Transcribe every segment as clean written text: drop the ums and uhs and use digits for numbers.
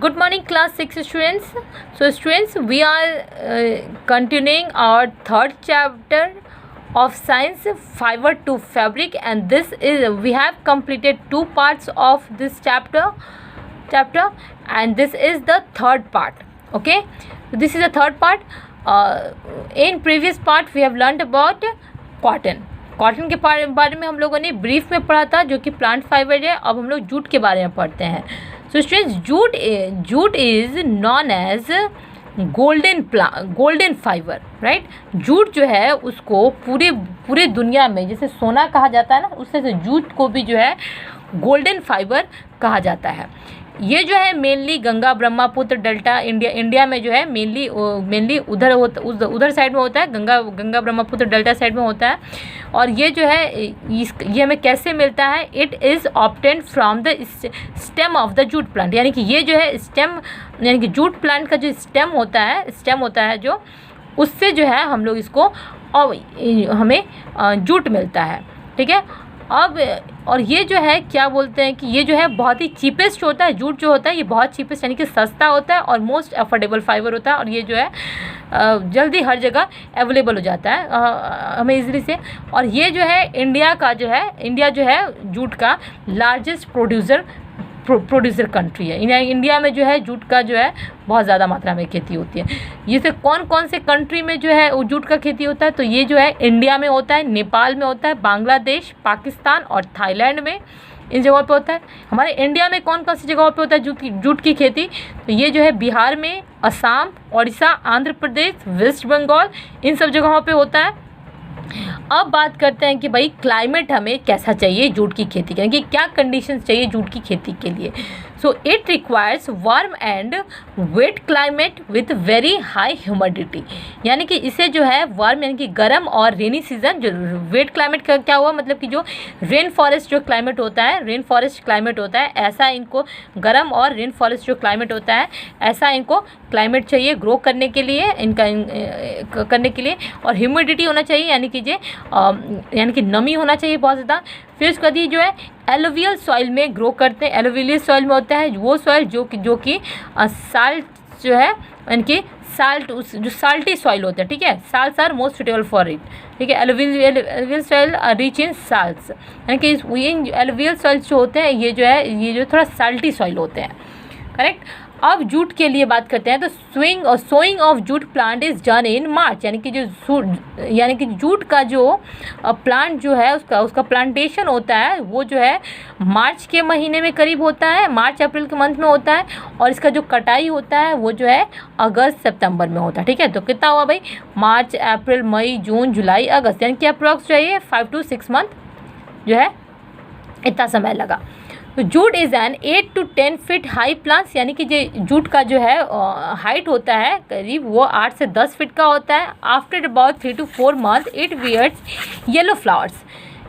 Good morning, class 6 students. So, students, we are continuing our third chapter of science, fiber to fabric, and this is we have completed two parts of this chapter, and this is the third part. Okay, so this is the third part. In previous part, we have learned about cotton के बारे में हम लोगों ने brief में पढ़ा था, जो कि प्लांट फाइबर है. अब हम लोग जूट के बारे में पढ़ते हैं. So students, jute is known as golden fibre, right. Jute जो है उसको पूरे दुनिया में जैसे सोना कहा जाता है ना, उससे से जूट को भी जो है गोल्डन फाइबर कहा जाता है. ये जो है mainly Ganga Brahmaputra delta India में जो है मेनली उधर साइड में होता है, गंगा ब्रह्मपुत्र डेल्टा साइड में होता है. और ये जो है ये हमें कैसे मिलता है? It is obtained from the stem of the jute plant. यानी कि ये जो है स्टेम, यानी कि जूट प्लांट का जो स्टेम होता है जो, उससे जो है हम लोग इसको हमें जूट मिलता है. ठीक है. अब और ये जो है क्या बोलते हैं कि ये जो है बहुत ही चीपेस्ट होता है. जूट जो होता है ये बहुत चीपेस्ट यानी कि सस्ता होता है और मोस्ट अफोर्डेबल फाइबर होता है. और ये जो है जल्दी हर जगह अवेलेबल हो जाता है हमें इजीली से. और ये जो है इंडिया जो है जूट का लार्जेस्ट प्रोड्यूसर कंट्री है. इंडिया में जो है जूट का जो है बहुत ज़्यादा मात्रा में खेती होती है. ये से कौन से कंट्री में जो है जूट का खेती होता है? तो ये जो है इंडिया में होता है, नेपाल में होता है, बांग्लादेश, पाकिस्तान और थाईलैंड में, इन जगहों पे होता है. हमारे इंडिया में कौन सी जगहों पे होता है जूट की खेती? तो ये जो है बिहार में, असम, उड़ीसा, आंध्र प्रदेश, वेस्ट बंगाल, इन सब जगहों पे होता है. अब बात करते हैं कि भाई क्लाइमेट हमें कैसा चाहिए जूट की खेती के लिए, कि क्या कंडीशंस चाहिए जूट की खेती के लिए. So it requires warm and wet climate with very high humidity. यानी कि इसे जो है वार्म यानी कि गर्म और रेनी सीजन. जो वेट क्लाइमेट का क्या हुआ, मतलब कि जो रेन फॉरेस्ट क्लाइमेट होता है, ऐसा इनको गर्म और रेन फॉरेस्ट जो क्लाइमेट होता है ऐसा इनको क्लाइमेट चाहिए ग्रो करने के लिए, करने के लिए. और ह्यूमिडिटी होना चाहिए, यानी कि नमी होना चाहिए बहुत ज़्यादा. फिर उसके बाद ये जो है एलुवियल सॉइल में ग्रो करते हैं. एलुवियल सॉइल में होता है वो सॉइल जो कि साल्ट जो है, यानी कि जो साल्टी सॉइल होता है. ठीक है. Salts are most suitable for it. ठीक है. Alluvial soil rich in salts, यानी कि इन एलुवियल सॉइल्स जो होते हैं ये जो थोड़ा साल्टी सॉइल होते हैं. करेक्ट. अब जूट के लिए बात करते हैं तो sowing of jute plant is done in March. यानी कि जूट का जो प्लांट जो है उसका प्लांटेशन होता है वो जो है मार्च के महीने में करीब होता है, मार्च अप्रैल के मंथ में होता है. और इसका जो कटाई होता है वो जो है अगस्त सितंबर में होता है. ठीक है. तो कितना हुआ भाई? मार्च, अप्रैल, मई, जून, जुलाई, अगस्त, यानी कि अप्रॉक्स जो है 5 to 6 मंथ जो है इतना समय लगा. तो jute is an 8 to 10 feet high plants. यानी कि जो जूट का जो है हाइट होता है करीब वो 8 से 10 फीट का होता है. After about 3 to 4 month it wears yellow flowers.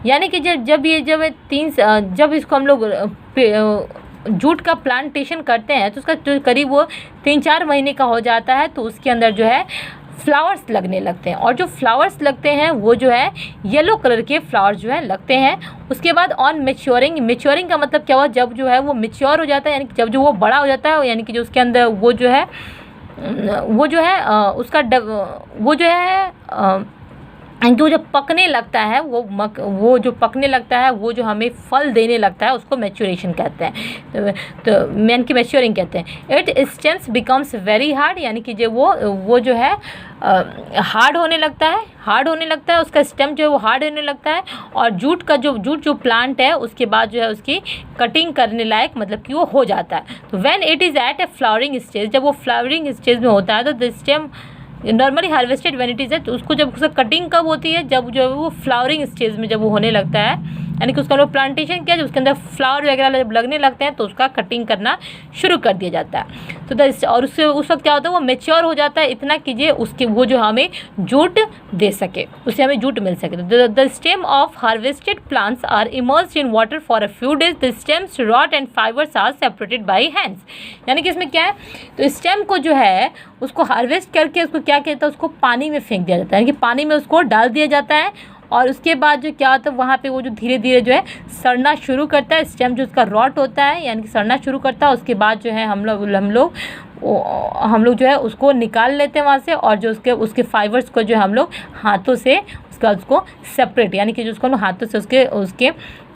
यानी कि जब इसको हम लोग जूट का प्लांटेशन करते हैं तो उसका करीब वो 3-4 महीने का हो जाता है. तो उसके अंदर जो है फ्लावर्स लगने लगते हैं. और जो फ्लावर्स लगते हैं वो जो है येलो कलर के फ्लावर्स जो है लगते हैं. उसके बाद ऑन मेच्योरिंग का मतलब क्या हुआ? जब जो है वो मेच्योर हो जाता है, यानी कि जब जो वो बड़ा हो जाता है, यानी कि जो उसके अंदर वो जो है जो जब पकने लगता है वो जो पकने लगता है वो जो हमें फल देने लगता है उसको मैच्योरेशन कहते हैं. तो मेन की मैच्योरिंग कहते हैं. It stems becomes very hard. यानी कि जो वो जो है हार्ड होने लगता है, उसका स्टेम जो है वो हार्ड होने लगता है. और जूट जो प्लांट है उसके बाद जो है उसकी कटिंग करने लायक मतलब कि वो हो जाता है. तो when it is at a flowering stage, जब वो फ्लावरिंग स्टेज में होता है तो the stem normally harvested when it is तो उसको जब उसका कटिंग कब होती है? जब जो है वो फ्लावरिंग स्टेज में जब वो होने लगता है, यानी कि उसका लोग प्लांटेशन किया जब उसके अंदर फ्लावर वगैरह जब लगने लगते हैं तो उसका कटिंग करना शुरू कर दिया जाता है. तो और उससे उस वक्त क्या होता है वो मेच्योर हो जाता है इतना कि वो जो हमें जूट दे सके, उससे हमें जूट मिल सके. तो the stem of harvested plants are immersed in water for a few days. The stems rot and fibres are separated by hands. यानी कि इसमें क्या है? तो स्टेम को जो है उसको हार्वेस्ट करके उसको क्या कहता है, उसको पानी में फेंक दिया जाता है, यानी कि पानी में उसको डाल दिया जाता है और उसके बाद जो क्या होता है वहाँ पे वो जो धीरे धीरे जो है सड़ना शुरू करता है, स्टेम जो उसका रॉट होता है यानी कि सड़ना शुरू करता है। उसके बाद जो है हम लोग जो है उसको निकाल लेते हैं वहाँ से, और जो उसके फाइबर्स को जो हम लोग हाथों से उसको सेपरेट यानी कि जो उसको हम लोग हाथों से उसके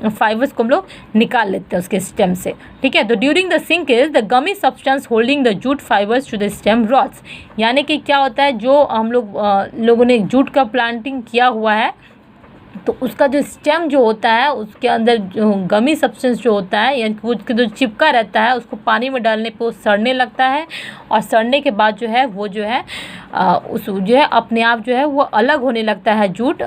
फाइबर्स को हम लोग निकाल लेते हैं उसके स्टेम से, ठीक है। तो during the sinkage the gummy substance holding the jute fibres to the stem rots, यानी कि क्या होता है जो हम लोगों ने जूट का प्लांटिंग किया हुआ है तो उसका जो स्टेम जो होता है उसके अंदर जो गमी सब्सटेंस जो होता है यानी कि वो जो चिपका रहता है उसको पानी में डालने पे वो सड़ने लगता है, और सड़ने के बाद जो है वो जो है उस जो है अपने आप जो है वो अलग होने लगता है, जूट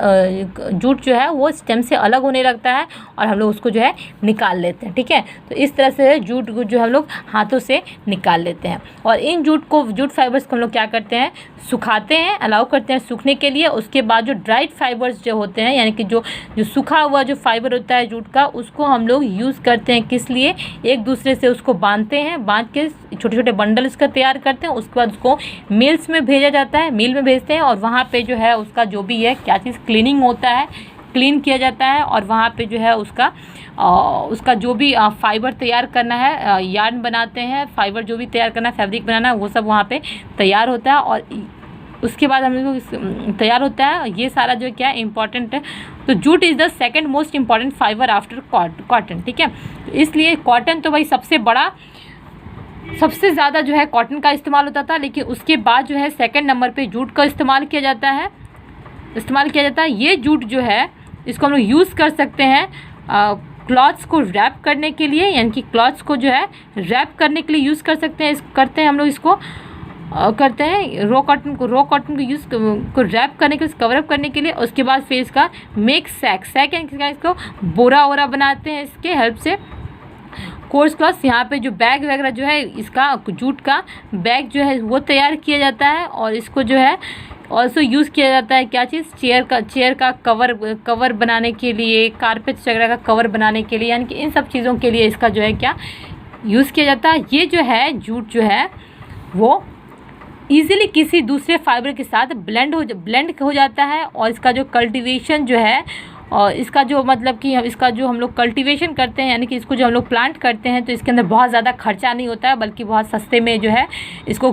जो है वो स्टेम से अलग होने लगता है और हम लोग उसको जो है निकाल लेते हैं, ठीक है। तो इस तरह से जूट जो हम लोग हाथों से निकाल लेते हैं, और इन जूट फाइबर्स को हम लोग क्या करते हैं सुखाते हैं, अलाउ करते हैं सूखने के लिए। उसके बाद जो ड्राइड फाइबर्स जो होते हैं यानी कि जो सूखा हुआ जो फाइबर होता है जूट का उसको हम लोग यूज़ करते हैं, किस लिए, एक दूसरे से उसको बांधते हैं, बांध के छोटे छोटे बंडल इसका तैयार करते हैं। उसके बाद उसको मिल्स में भेजा जाता है, मिल में भेजते हैं और वहाँ पे जो है उसका जो भी है क्या चीज़ क्लीनिंग होता है, क्लीन किया जाता है, और वहाँ पे जो है उसका जो भी फाइबर तैयार करना है, यार्न बनाते हैं, फाइबर जो भी तैयार करना है, फैब्रिक बनाना है, वो सब वहाँ पे तैयार होता है। और उसके बाद हम लोग तैयार होता है, ये सारा जो क्या इम्पॉर्टेंट है। तो jute is the second most important fibre after cotton, ठीक है। तो इसलिए कॉटन तो भाई सबसे ज़्यादा जो है कॉटन का इस्तेमाल होता था, लेकिन उसके बाद जो है सेकंड नंबर पे जूट का इस्तेमाल किया जाता है। ये जूट जो है इसको हम लोग यूज़ कर सकते हैं क्लॉथ्स को रैप करने के लिए, यानी कि क्लॉथ्स को जो है रैप करने के लिए यूज़ कर सकते हैं। हम लोग इसको करते हैं रॉ कॉटन को यूज़ को रैप करने के लिए, कवरअप करने के लिए। उसके बाद फिर इसका मेक सैक यानी कि इसको बोरा वोरा बनाते हैं इसके हेल्प से। कोर्स क्लॉथ, यहाँ पे जो बैग वगैरह जो है इसका जूट का बैग जो है वो तैयार किया जाता है, और इसको जो है ऑल्सो यूज़ किया जाता है क्या चीज़, चेयर का कवर बनाने के लिए, कारपेट वगैरह का कवर बनाने के लिए, यानी कि इन सब चीज़ों के लिए इसका जो है क्या यूज़ किया जाता है। ये जो है जूट जो है वो ईज़िली किसी दूसरे फाइबर के साथ ब्लेंड हो जाता है, और इसका जो कल्टीवेशन जो है और इसका जो मतलब कि इसका जो हम लोग कल्टीवेशन करते हैं यानी कि इसको जो हम लोग प्लांट करते हैं तो इसके अंदर बहुत ज़्यादा खर्चा नहीं होता है, बल्कि बहुत सस्ते में जो है इसको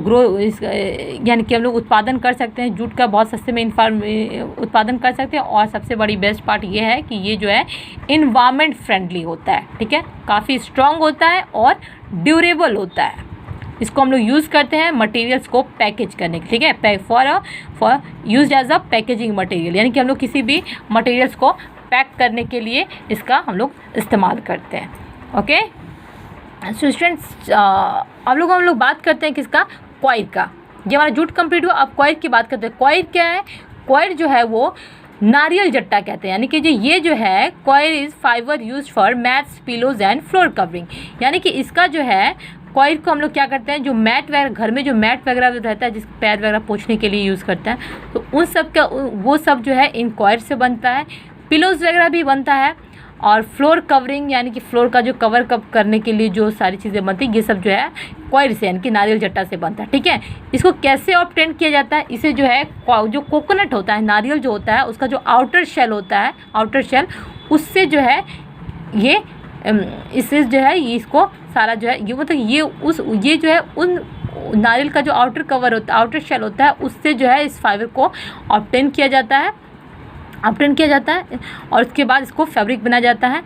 यानी कि हम लोग उत्पादन कर सकते हैं, जूट का बहुत सस्ते में उत्पादन कर सकते हैं। और सबसे बड़ी बेस्ट पार्ट ये है कि ये जो है इन्वायरमेंट फ्रेंडली होता है, ठीक है, काफ़ी स्ट्रॉन्ग होता है और ड्यूरेबल होता है। इसको हम लोग यूज़ करते हैं मटेरियल्स को पैकेज करने के, ठीक है, for use as a packaging material, यानी कि हम लोग किसी भी मटेरियल्स को पैक करने के लिए इसका हम लोग इस्तेमाल करते हैं। ओके सो स्टूडेंट्स, अब हम लोग बात करते हैं किसका, कॉयर का। ये हमारा जूट कंप्लीट हुआ, अब कॉयर की बात करते हैं। कॉयर क्या है, कॉयर जो है वो नारियल जट्टा कहते हैं, यानी कि ये जो है coir is fibre use for mats, pillows and floor covering, यानी कि इसका जो है कॉयर को हम लोग क्या करते हैं, जो मैट वगैरह घर में जो मैट वगैरह रहता है, जिस पैर वगैरह पोंछने के लिए यूज़ करते हैं, तो उन सब का वो सब जो है इन कॉयर से बनता है। पिलोज़ वगैरह भी बनता है, और फ्लोर कवरिंग यानी कि फ्लोर का जो कवर करने के लिए जो सारी चीज़ें बनती हैं ये सब जो है कॉयर से यानी कि नारियल जट्टा से बनता है, ठीक है। इसको कैसे ऑब्टेन किया जाता है, इसे जो है जो कोकोनट होता है, नारियल जो होता है उसका जो आउटर शेल होता है, आउटर शेल, उससे जो है इससे जो है इसको सारा जो है ये मतलब ये जो है उन नारियल का जो आउटर कवर होता है, आउटर शेल होता है, उससे जो है इस फाइबर को ऑब्टेन किया जाता है और उसके बाद इसको फैब्रिक बनाया जाता है।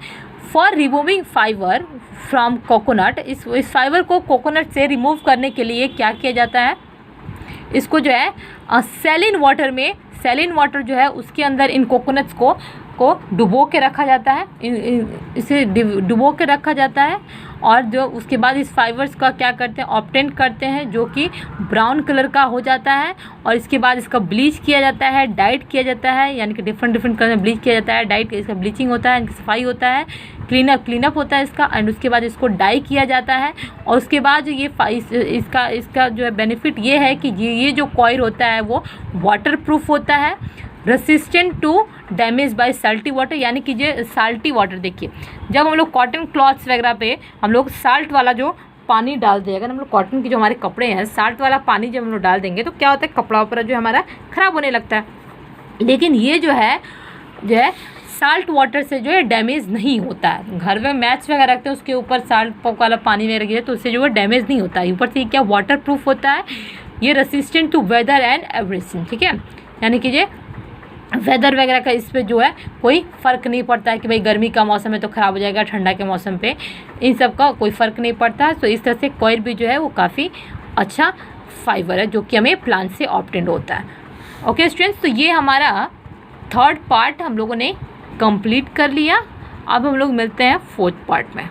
For removing fibre from coconut, इस फाइबर को कोकोनट से रिमूव करने के लिए क्या किया जाता है, इसको जो है सैलिन वाटर जो है उसके अंदर इन कोकोनट्स को डुबो के रखा जाता है, इसे डुबो के रखा जाता है, और जो उसके बाद इस फाइबर्स का क्या करते हैं, ऑब्टेन करते हैं, जो कि ब्राउन कलर का हो जाता है, और इसके बाद इसका ब्लीच किया जाता है, डाइट किया जाता है, यानी कि डिफरेंट कलर में ब्लीच किया जाता है, डाइट इसका ब्लीचिंग होता है, इनकी सफाई होता है, क्लीनअप होता है इसका, एंड उसके बाद इसको डाई किया जाता है। और उसके बाद ये इसका जो है बेनिफिट ये है कि ये जो कॉयर होता है वो वाटर प्रूफ होता है, resistant to damage by salty water, यानी कि ये साल्टी वाटर, देखिए जब हम लोग कॉटन क्लॉथ्स वगैरह पे हम लोग साल्ट वाला जो पानी डाल दें, अगर हम लोग कॉटन के जो हमारे कपड़े हैं साल्ट वाला पानी जब हम लोग डाल देंगे तो क्या होता है, कपड़ा वपड़ा जो हमारा ख़राब होने लगता है। लेकिन ये जो है जो है साल्ट वाटर से जो है डैमेज नहीं होता है। घर में मैच वगैरह रखते हैं उसके ऊपर साल्ट वाला पानी में रखिए तो उससे जो है डैमेज नहीं होता है। ऊपर से क्या वाटर प्रूफ होता है, ये resistant to weather and everything, ठीक है। यानी कि ये वेदर वगैरह का इस पर जो है कोई फ़र्क नहीं पड़ता है कि भाई गर्मी का मौसम है तो ख़राब हो जाएगा, ठंडा के मौसम पे इन सब का कोई फ़र्क नहीं पड़ता है। तो इस तरह से कॉयर भी जो है वो काफ़ी अच्छा फाइबर है जो कि हमें प्लांट से ऑब्टेन्ड होता है। ओके स्टूडेंट्स, तो ये हमारा थर्ड पार्ट हम लोगों ने कंप्लीट कर लिया। अब हम लोग मिलते हैं फोर्थ पार्ट में।